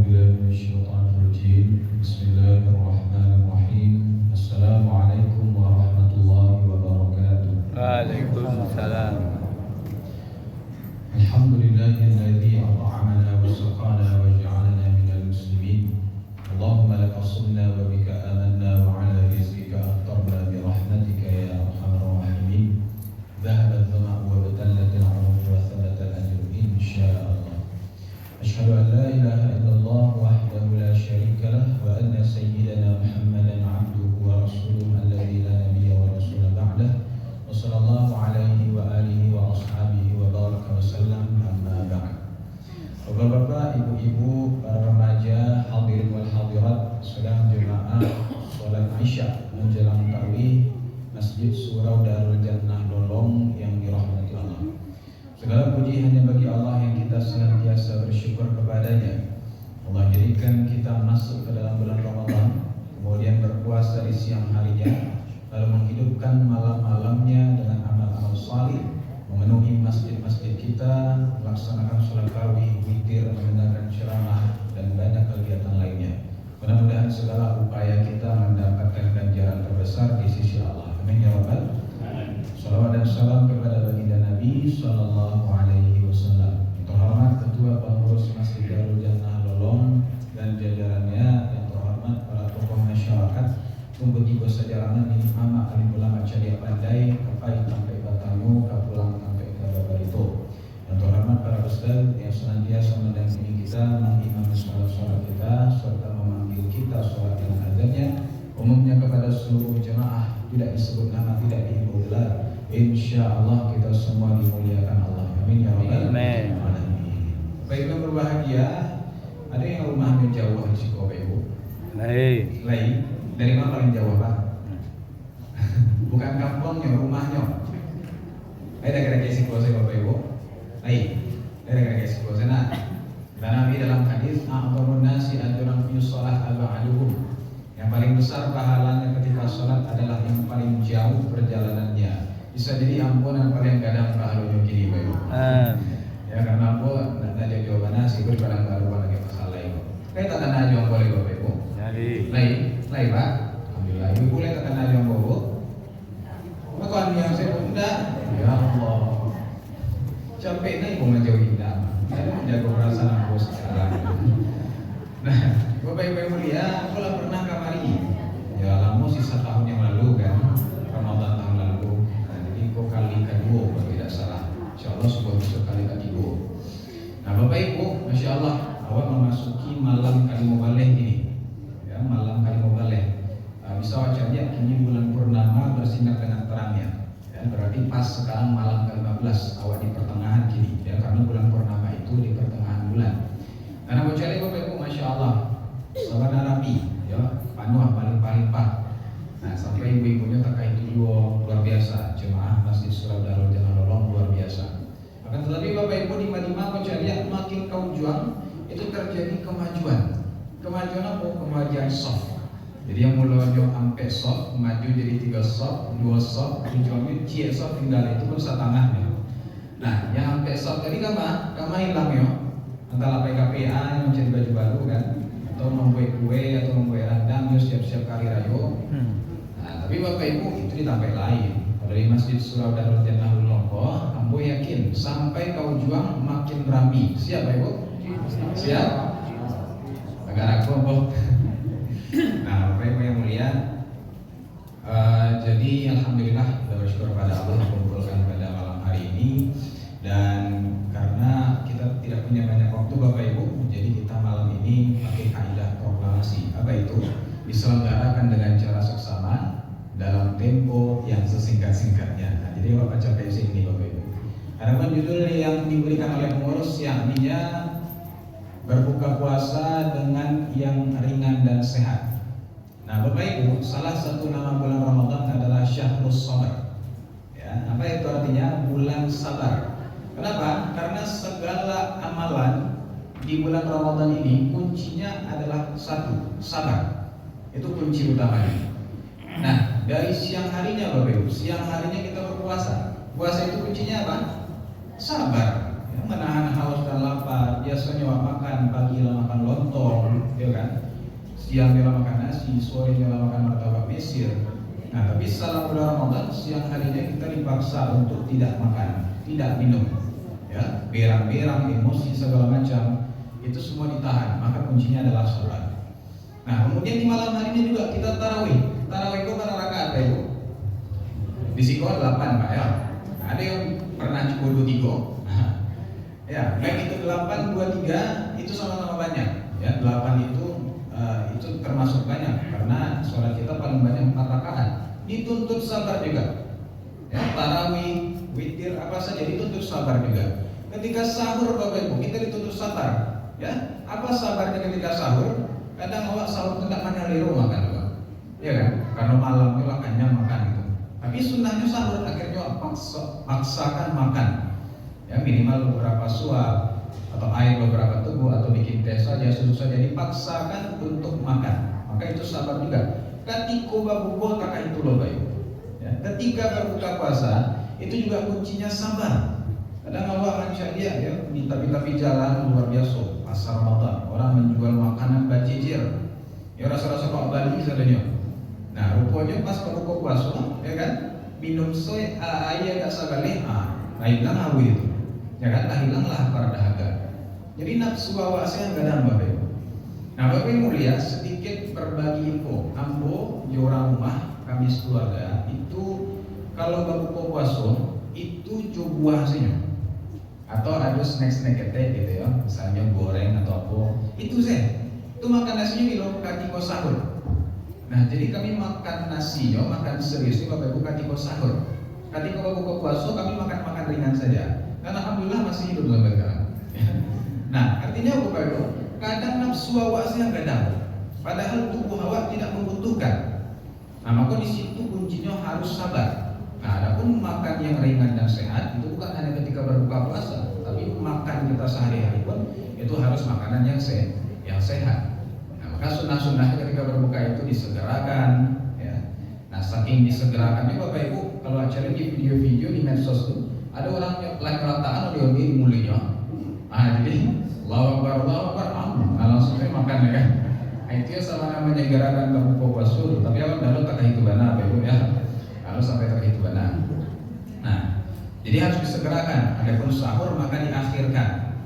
بالله من الشيطان الرجيم بسم الله الرحمن الرحيم السلام عليكم ورحمة الله وبركاته وعليكم السلام. الحمد لله الذي أطعمنا وسقانا وجعلنا من المسلمين اللهم لك صلنا وبك آمنا وعلى رزقك أفطرنا برحمتك يا أرحم الراحمين ذهب الظمأ وابتلت العروق وثبت الأجر إن شاء الله أشهد أن لا إله إلا الله وحده لا شريك له وأن سيدنا محمدا عبده ورسوله الذي لا نبي ورسول بعده وصلى الله عليه وآله وأصحابه وبارك وسلم أما بعد. Bapak-bapak, ibu-ibu, para remaja, hadirin wal hadirat, sedang jemaah sholat Isya menjelang tarawih Masjid Surau Darul Jannah Lolong yang dirahmati Allah. Segala puji hanya bagi Allah yang kita senantiasa bersyukur kepadanya. Allah jadikan kita masuk ke dalam bulan Ramadan, kemudian berpuasa di siang harinya, lalu menghidupkan malam-malamnya dengan amal-amal salih, memenuhi masjid-masjid kita, melaksanakan sholat tarawih, witir, mendengarkan ceramah, dan banyak kegiatan lainnya. Mudah-mudahan segala upaya kita mendapatkan ganjaran terbesar di sisi Allah. Amin ya rabbal alamin. Salawat dan salam kepada baginda Nabi Sallallahu Alaihi Wasallam. Yang terhormat Ketua Pengurus Masjid Darul Jannah Lolong dan jajarannya, yang terhormat para tokoh masyarakat, Tumbuh Sejarangan ini Mama Alim Ulama Cadia Pandai, Kapai sampai Batamu, Kapulang sampai Kabarito. Yang terhormat para ustaz yang senantiasa mendampingi kita, mengimami sholat-sholat kita, serta memanggil kita sholat dengan azannya. Umumnya kepada seluruh jemaah, tidak disebut nama, tidak dihimbau gelar. Insya Allah kita semua dimuliakan Allah. Amin ya rabbal alamin. Baik, yang berbahagia, ada yang rumahnya jauh di Cikopo, Ibu? Lain. Dari mana paling jauh, Pak? Bukan kampungnya, rumahnya. Ada kira-kira Cikopo, Bapak Ibu? Lain. Ada kira-kira Cikopo sana. Dan Nabi dalam hadis, a'dhamun nasi ajran fi shalah al-ba'duhum. Yang paling besar pahalanya ketika sholat adalah yang paling jauh perjalanannya. Bisa jadi ampunan paling kadang pahalanya kini, Bapak Ibu. Ya, karena ampun, ada jawabannya sih kadang baru lagi masalah itu. Kayak tak ada yang boleh, Bapak Ibu. Lain, Pak. Alhamdulillah. Ibu boleh tak ada yang boleh. Maka yang saya bunda, ya Allah. Capek nih ibu menjauhi kita. Saya menjaga perasaan aku sekarang. Nah, Bapak Ibu yang mulia, aku lah pernah kamari. Ya, lama sisa tahun yang lalu kan, Ramadan tahun lalu. Nah, jadi kok kali kedua kalau tidak salah. Insyaallah sebuah besok kali kedua. Nah, Bapak Ibu, Masya Allah, awal memasuki malam kali mubaleh ini. Ya, malam kali mubaleh. Bisa wajahnya kini bulan purnama bersinar dengan terangnya. Ya, berarti pas sekarang malam ke-15, awal di pertengahan kini. Ya, karena bulan purnama itu di pertengahan bulan. Karena wajahnya Bapak Ibu, Masya Allah, sahabat rapi, ya, panuh paling pak. Nah, sampai ibu-ibunya terkait juga luar biasa. Jemaah Masjid Surau Darul Jannah Lolong luar biasa. Akan tetapi Bapak Ibu di Madinah wajahnya makin kau juang itu terjadi kemajuan. Kemajuan apa? Kemajuan soft. Jadi yang mulai sampai soft, maju jadi 3 soft, 2 soft, tujuannya cie soft tinggal itu pun setengahnya. Nah, yang sampai soft tadi kama hilang ya. Antara PKPA yang mencari baju baru kan, atau membuat kue atau membuat rendang, yo siap-siap kari rayo. Nah, tapi Bapak Ibu itu ditambah lain. Dari Masjid Surau Darul Jannah Lolong, kamu yakin sampai kau juang makin rapi. Siap Bapak Ibu? Siap? Negara kelompok. Nah, Bapak Ibu yang mulia, jadi alhamdulillah kita bersyukur pada Allah kumpulkan pada malam hari ini. Dan karena kita tidak punya banyak waktu Bapak Ibu, jadi kita malam ini pakai kaidah proklamasi. Apa itu? Diselenggarakan dengan cara seksama dalam tempo yang sesingkat-singkatnya. Nah, jadi Bapak capai sini Bapak Ibu. Adapun judul yang diberikan oleh pengurus yakninya berbuka puasa dengan yang ringan dan sehat. Nah, Bapak Ibu, salah satu nama bulan Ramadan adalah Syahrus Sabar. Ya, apa itu artinya? Bulan sabar. Kenapa? Karena segala amalan di bulan Ramadan ini kuncinya adalah satu, sabar. Itu kunci utamanya. Nah, dari siang harinya Bapak Ibu, siang harinya kita berpuasa. Puasa itu kuncinya apa? Sabar. Ya, menahan haus dan lapar. Dia biasanya makan pagi makan lontong, ya kan? Siang dia makan nasi, sore dia makan martabak Mesir. Nah, tapi setelah bulan Ramadan siang harinya kita dipaksa untuk tidak makan, tidak minum, ya, berang-berang, emosi segala macam itu semua ditahan. Maka kuncinya adalah sholat. Nah, kemudian di malam harinya juga kita tarawih. Tarawih itu berapa rakaat, Pak Ibu? Di Siko 8, Pak ya. Nah, ada yang pernah cukup 23. Ya, baik itu 8, 23 itu sama-sama banyak. Ya, 8 itu termasuk banyak karena sholat kita paling banyak 4 rakaat. Dituntut sabar juga. Ya, tarawih, witir apa saja dituntut sabar juga. Ketika sahur Bapak Ibu kita dituntut sabar. Ya, apa sabarnya ketika sahur? Kadang awak sahur tidak menyaliru makan Pak. Ya kan? Karena malam itu kenyang makan gitu. Tapi sunnahnya sahur akhirnya paksakan makan. Ya, minimal beberapa suap atau air beberapa teguh atau bikin teh saja, susu saja dipaksakan untuk makan. Maka itu sabar juga. Ketika berbuka tak itu loh Bapak. Ya, ketika berbuka puasa itu juga kuncinya sabar. Kadang Allah manusia dia di tepi-tepi jalan luar biasa pasar Ramadan orang menjual makanan bajijir. Ya rasa-rasa Pak Bali misalnya. Nah rupanya pas berbuka puasa, ya kan minum soy air gak sabaleh, hilang awi itu. Ya kan, tak hilanglah para dahaga. Jadi nafsu awasnya nggak ada Bapak Ibu. Nah Bapak Ibu lihat sedikit berbagi info. Ambo di orang rumah kami keluarga itu kalau berbuka puasa itu coba hasilnya atau ada snack-snack ketek gitu ya, misalnya goreng atau apa. Itu itu makan nasinya kilo katiko sahur. Nah jadi kami makan nasinya, makan serius Bapak Ibu katiko sahur. Katiko berbuka puasa kami makan ringan saja. Karena alhamdulillah masih hidup sampai sekarang. Nah, artinya apa Pak Ibu? Kadang nafsu awak yang kadang, padahal tubuh awak tidak membutuhkan. Nah, maka di situ kuncinya harus sabar. Nah, adapun makan yang ringan dan sehat itu bukan hanya ketika berbuka puasa, tapi makan kita sehari-hari pun itu harus makanan yang sehat. Nah, maka sunnah-sunnahnya ketika berbuka itu disegerakan. Ya. Nah, saking disegerakannya Bapak Ibu, kalau acara di video-video di medsos itu ada orang yang lagi rataan oleh di mulutnya. Jadi Allahu Akbar, langsung makan ya kan. Itu sama namanya gerakan berbuka puasa. Tapi awak dulu tak itu bana, Ibu ya. Harus sampai tak itu bana. Nah, jadi harus disegerakan. Adapun sahur maka diakhirkan.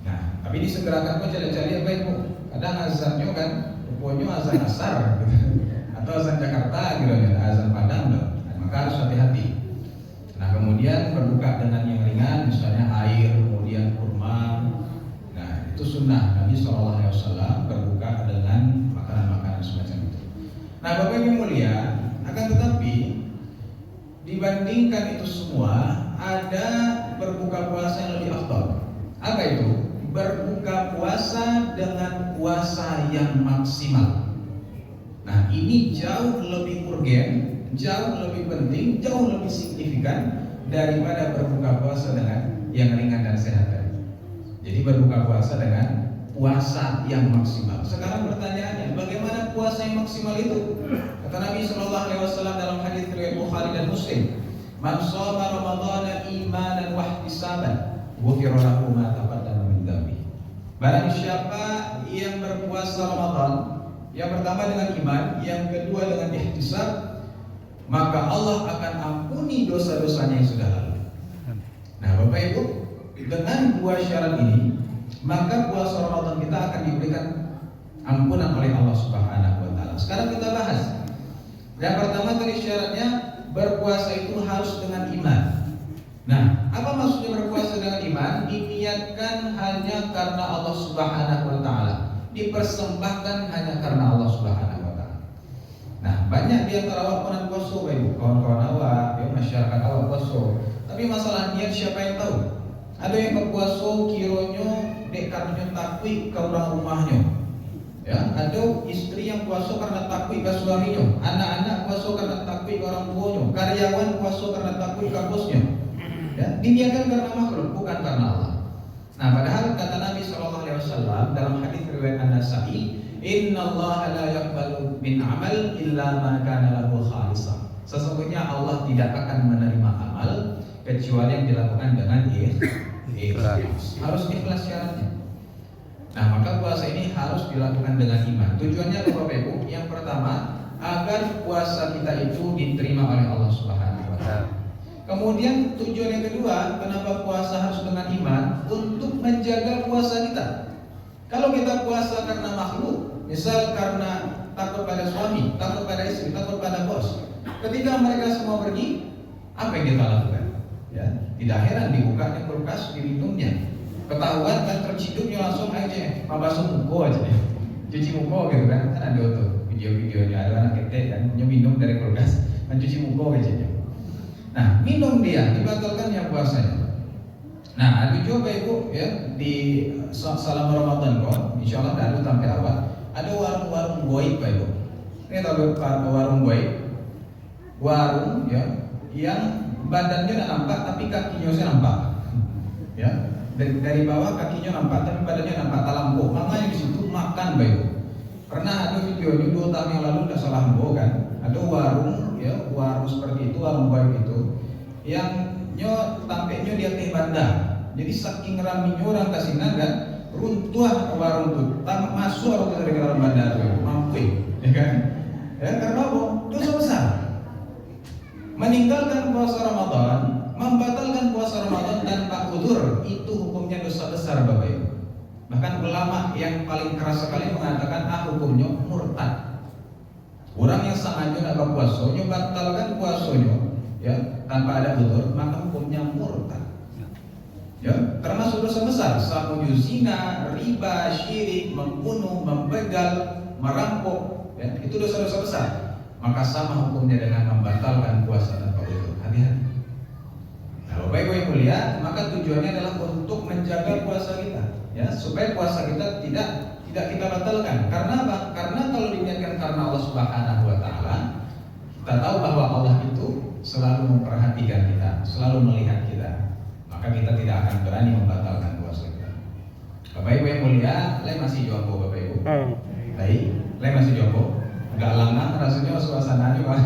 Nah, tapi disegerakan kok cari-cari apa Ibu? Kadang azannya kan, rupanya azan asar gitu. Atau azan Jakarta gitu ya, azan Padang loh. Nah, maka harus hati-hati. Nah kemudian berbuka dengan yang ringan, misalnya air, kemudian kurma. Nah itu sunnah Nabi SAW berbuka dengan makanan-makanan semacam itu. Nah Bapak Ibu mulia, akan tetapi dibandingkan itu semua ada berbuka puasa yang lebih afdal. Apa itu? Berbuka puasa dengan puasa yang maksimal. Nah ini jauh lebih urgen, jauh lebih penting, jauh lebih signifikan daripada berbuka puasa dengan yang ringan dan sehat tadi. Jadi berbuka puasa dengan puasa yang maksimal. Sekarang pertanyaannya, bagaimana puasa yang maksimal itu? Kata Nabi SAW dalam hadis riwayat Bukhari dan Muslim, "Man shoma Ramadhana imanan wa ihtisaban, ghufira lahu ma taqaddama min dhanbi." Barang siapa yang berpuasa Ramadan, yang pertama dengan iman, yang kedua dengan ihtisab, maka Allah akan ampuni dosa-dosanya yang sudah lalu. Nah Bapak Ibu, dengan dua syarat ini, maka puasa Ramadan kita akan diberikan ampunan oleh Allah Subhanahu wa Ta'ala. Sekarang kita bahas. Yang pertama tadi syaratnya berpuasa itu harus dengan iman. Nah, apa maksudnya berpuasa dengan iman? Diniatkan hanya karena Allah Subhanahu wa Ta'ala, dipersembahkan hanya karena Allah Subhanahu wa Ta'ala. Nah, banyak di antara awak pernah puasa, Ibu, kawan-kawan awak, masyarakat awak puasa. Tapi masalah niat siapa yang tahu? Ada yang berpuasa kironya dekatnya takwi ke orang rumahnya. Ya, ada istri yang puasa karena takwi ke suaminya, anak-anak puasa karena takwi ke orang tuanya, karyawan puasa karena takwi ke bosnya. Ya, diniatkan karena makhluk, bukan karena Allah. Nah, padahal kata Nabi SAW dalam hadis riwayat An-Nasa'i, "Innallaha la yaqbalu min amal illa ma kana lahu khalisah." Sesungguhnya Allah tidak akan menerima amal kecuali yang dilakukan dengan ikhlas. Harus ikhlas syaratnya. dilakukan dengan iman. Tujuannya apa Bapak Ibu? Yang pertama, agar puasa kita itu diterima oleh Allah Subhanahu wa taala. Kemudian tujuan yang kedua, kenapa puasa harus dengan iman? Untuk menjaga puasa kita. Kalau kita puasa karena makhluk, misal karena takut pada suami, takut pada istri, takut pada bos, ketika mereka semua pergi, apa yang kita lakukan? Ya, tidak heran dibukanya kulkas, diminumnya. Ketahuan kan terciduknya langsung aja, basuh muka aja, cuci muka gitu kan ada tuh video-videonya, ada anak ketek kan minum dari kulkas, mencuci muka aja. Nah, minum dia dibatalkan ya puasanya. Nah, ada juga Bapak Ibu ya di salam Ramadan kok, insya Allah dari sampai awal ada warung-warung goib Bapak Ibu. Ini tahu warung goib, warung ya yang badannya nggak nampak tapi kakinya saya nampak, ya dari bawah kakinya nampak tapi badannya nampak talampo. Makanya di situ makan Bapak Ibu. Pernah ada videonya 2 tahun yang lalu nggak salah mbo kan, ada warung ya warung seperti itu, warung goib itu yang tampaknya dia teh bandar. Jadi saking raminya orang kasina kan runtuh warung itu, masuk orang dari dalam bandar mampu ya kan? Ya karena apa? Dosa besar. Meninggalkan puasa Ramadan, membatalkan puasa Ramadan tanpa udzur itu hukumnya dosa besar Bapak Ibu. Bahkan ulama yang paling keras sekali mengatakan hukumnya murtad. Orang yang sengaja nak berpuasa, batalkan puasanya ya tanpa ada udzur, maka hukumnya murtad. Ya, termasuk dosa besar, seperti zina, riba, syirik, membunuh, membegal, merampok, ya, itu dosa-dosa besar. Maka sama hukumnya dengan membatalkan puasa tanpa udzur. Hati-hati. Nah, Bapak Ibu yang mulia, maka tujuannya adalah untuk menjaga puasa kita, ya, supaya puasa kita tidak kita batalkan. Karena apa? Karena kalau diniatkan karena Allah Subhanahu wa taala, kita tahu bahwa Allah itu selalu memperhatikan kita, selalu melihat kita. Maka kita tidak akan berani membatalkan puasa kita. Bapak Ibu yang mulia, lain masih jompo Bapak Ibu. Baik, lain masih jompo. Enggak lama rasanya suasananya Pak.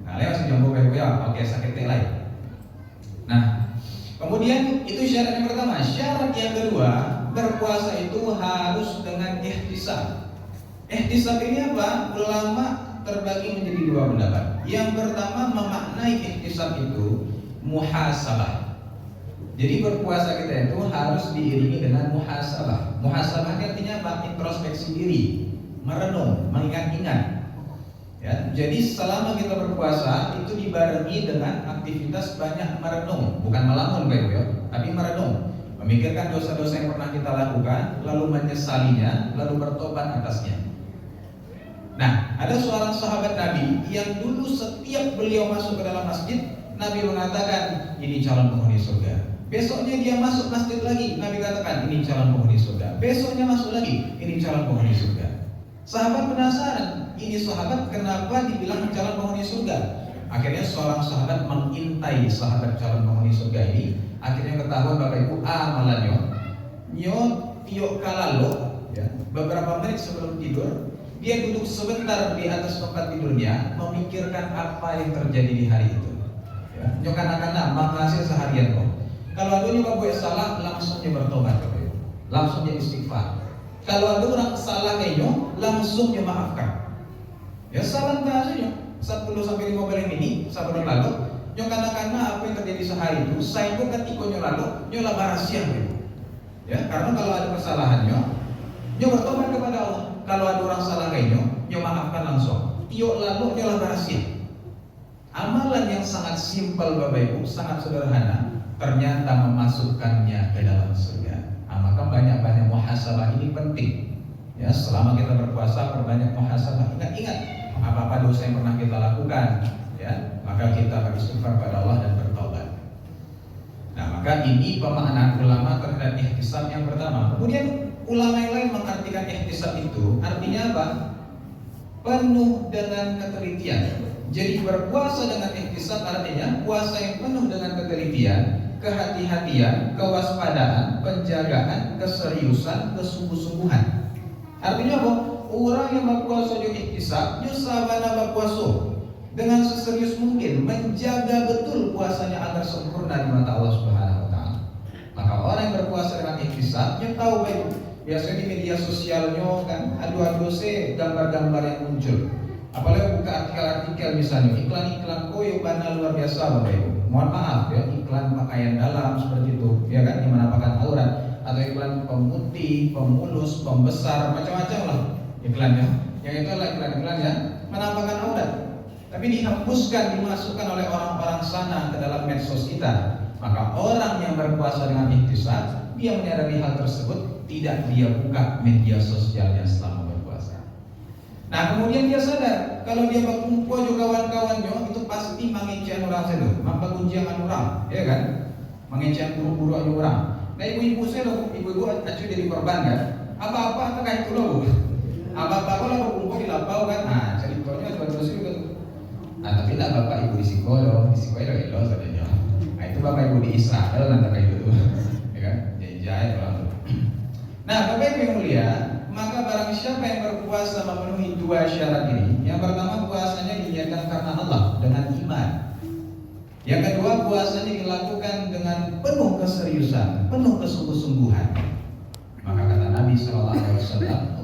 Nah, lain masih jompo Bapak Ibu ya, oke sakit lain. Nah, kemudian itu syarat yang pertama. Syarat yang kedua, berpuasa itu harus dengan ihtisab. Ihtisab ini apa? Ulama terbagi menjadi 2 pendapat. Yang pertama memaknai ihtisab itu muhasabah. Jadi berpuasa kita itu harus diiringi dengan muhasabah. Muhasabah artinya apa? Introspeksi diri, merenung, mengingat-ingat. Ya, jadi selama kita berpuasa itu dibarengi dengan aktivitas banyak merenung, bukan melamun Bapak Ibu, tapi merenung, memikirkan dosa-dosa yang pernah kita lakukan, lalu menyesalinya, lalu bertobat atasnya. Nah, ada seorang sahabat Nabi yang dulu setiap beliau masuk ke dalam masjid, Nabi mengatakan ini calon penghuni surga. Besoknya dia masuk masjid lagi, Nabi katakan ini calon penghuni surga. Besoknya masuk lagi, ini calon penghuni surga. Sahabat penasaran, ini sahabat kenapa dibilang calon penghuni surga? Akhirnya seorang sahabat mengintai sahabat calon penghuni surga ini. Akhirnya ketahuan Bapak Ibu amalannya. Tiok kalalo, ya, beberapa menit sebelum tidur, dia duduk sebentar di atas tempat tidurnya, memikirkan apa yang terjadi di hari itu. Ya, nyokana-kana makasih seharian kok. Kalau ada juga buat salah, langsung dia bertobat, langsung dia istighfar. Kalau ada orang salah kayaknya, langsung dia maafkan. Ya salah saja. 10-15 ini, 1 bulan lalu, karena apa yang terjadi sehari itu, saya pun ketika lalu, nyola barasia. Ya, karena kalau ada kesalahannya, nyola bertobat kepada Allah. Kalau ada orang salah kayaknya, nyola maafkan langsung. Tiok lalu nyola barasia. Amalan yang sangat simpel Bapak Ibu, sangat sederhana. Ternyata memasukkannya ke dalam surga. Maka banyak-banyak muhasabah ini penting. Ya, selama kita berpuasa perbanyak muhasabah. Ingat apa-apa dosa yang pernah kita lakukan, ya, maka kita beristighfar pada Allah dan bertaubat. Nah, maka ini pemaknaan ulama terhadap ihtisab yang pertama. Kemudian ulama yang lain mengartikan ihtisab itu artinya apa? Penuh dengan ketelitian. Jadi berpuasa dengan ihtisab artinya puasa yang penuh dengan ketelitian, kehati-hatian, kewaspadaan, penjagaan, keseriusan, kesungguh-sungguhan. Artinya apa? Orang yang berpuasa juga ihtisab, sabana berpuasa dengan seserius mungkin, menjaga betul puasanya agar sempurna di mata Allah Subhanahu wa taala. Maka orang yang berpuasa dengan ihtisab, dia tahu baik. Biasanya di media sosialnya kan, adu-adu gambar-gambar yang muncul. Apalagi buka artikel-artikel misalnya, iklan-iklan koyo bana luar biasa Bapak Ibu. Mohon maaf ya, iklan pakaian dalam seperti itu, ya kan, yang menampakkan aurat, atau iklan pemutih, pemulus, pembesar, macam-macam lah iklannya. Yang itu adalah iklan-iklan yang menampakkan aurat. Tapi dihapuskan, dimasukkan oleh orang-orang sana ke dalam medsos kita. Maka orang yang berpuasa dengan ihtisab, dia menyadari hal tersebut, tidak dia buka media sosialnya selama berpuasa. Nah kemudian dia sadar kalau dia berkumpul juga kawan-kawannya itu pasti mengecewakan orang itu, mempergunjiangan orang, ya kan? Mengecewakan buru-buru orang. Nah ibu-ibu saya loh, ibu-ibu acuh jadi korban kan? Apa-apa apakah itu loh? Apa-apa kalau berkumpul di lapau kan? Nah ceritanya terus juga. Nah tapi lah bapak ibu di psikolog elo saja. Nah itu bapak ibu di Israel nanti kayak gitu, ya kan? Jahit orang tuh. Nah bapak ibu yang mulia, maka barang siapa yang berpuasa memenuhi dua syarat ini, yang pertama puasanya diniatkan karena Allah dengan iman. Yang kedua puasanya dilakukan dengan penuh keseriusan, penuh kesungguh-sungguhan. Maka kata Nabi SAW,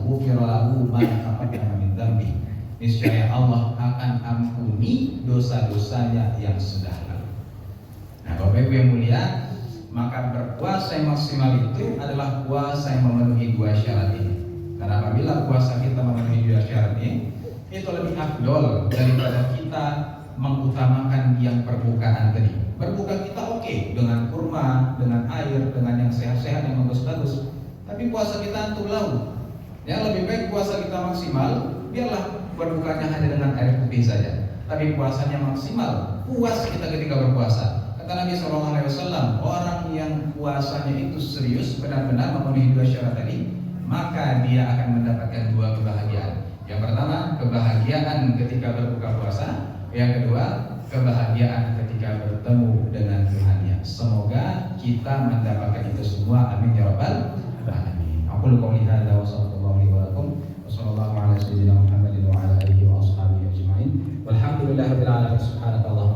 "Ghufira lahu ma taqaddama min dzambi." Niscaya Allah akan ampuni dosa-dosanya yang sudah lalu. Nah, Bapak Ibu yang mulia, maka berpuasa yang maksimal itu adalah puasa yang memenuhi dua syarat ini. Dan apabila puasa kita memenuhi dua syarat ini, itu lebih afdol daripada kita mengutamakan yang permukaan tadi. Berbuka kita oke, dengan kurma, dengan air, dengan yang sehat-sehat, yang bagus-bagus. Tapi puasa kita antum laut. Ya lebih baik puasa kita maksimal, biarlah berbukanya hanya dengan air putih saja. Tapi puasanya maksimal, puas kita ketika berpuasa. Kata Nabi SAW, orang yang puasanya itu serius, benar-benar memenuhi dua syarat tadi, maka dia akan mendapatkan dua kebahagiaan. Yang pertama, kebahagiaan ketika berbuka puasa. Yang kedua, kebahagiaan ketika bertemu dengan Tuhannya. Semoga kita mendapatkan itu semua. Amin ya rabbal alamin. Aku qouli hadza wa sallallahu alaihi wa sallam ala sayyidina Muhammadin wa ala alihi wa ashabihi ajma'in. Walhamdulillahirabbil alamin. Subhanallah.